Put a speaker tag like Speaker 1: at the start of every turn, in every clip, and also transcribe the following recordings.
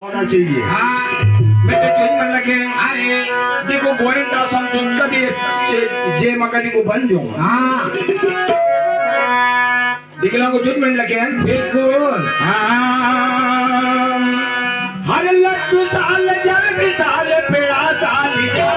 Speaker 1: होना चाहिए। मैं तो चोरी मन लगे अरे देखो गोयंदा समझूंगा भी जे मकानी को बन जाऊं। दिखला को चोरी मन लगे बिल्कुल। हर लट्टू साल जल साल पेड़ा साल जा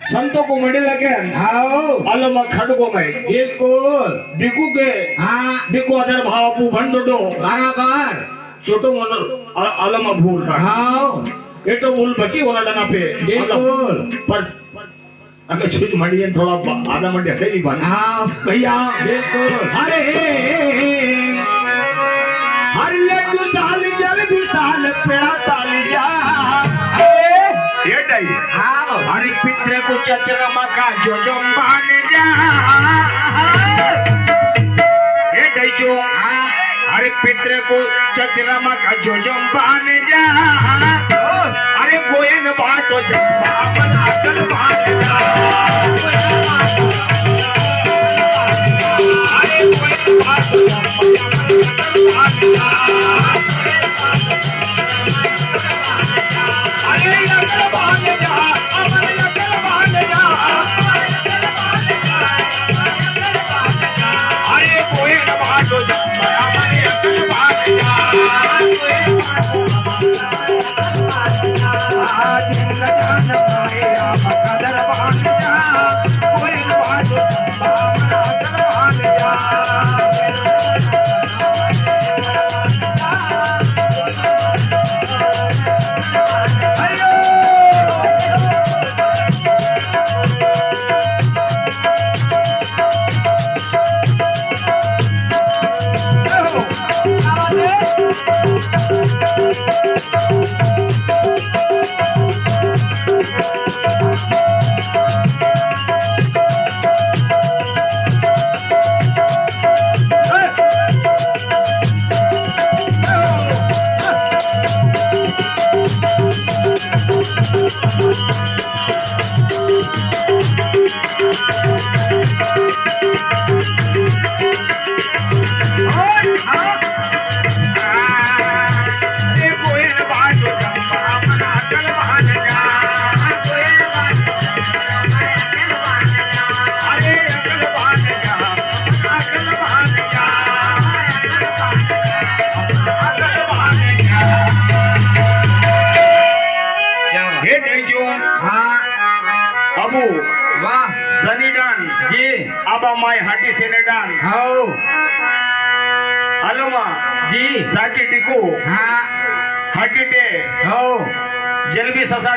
Speaker 1: संतों को मड़े लगे अलम खड़को में बिल्कुल बिकू के बिकू अदर भावपू भंडो बराबर छोटो मन अलम भूल ये तो भूल बकी होना डना पे बिल्कुल पर अगर छुट मड़िए थोड़ा आधा मंडे सही बन भैया बिल्कुल अरे हर लड्डू साल जल भी साल पेड़ा साल जा ये डाई हरि पितरे को चचरा मका जो जंबान जा ये डाई जो हरि पितरे को चचरा मका जो जंबान जा अरे गोयन बाटो जंबा बना कर भाग जा अरे गोयन बाटो जंबा अरे लकर भाग जा अमर लकर भाग जा अरे कोई न भागो जंबा अमर लकर भाग जा आज लगान माया कदर भाग जा कोई न भागो जंबा अमर लकर भाग जा माय हाटी सेनेडान हाउ अलमा जी साकी टिको हाटी टे हाउ जलबी ससा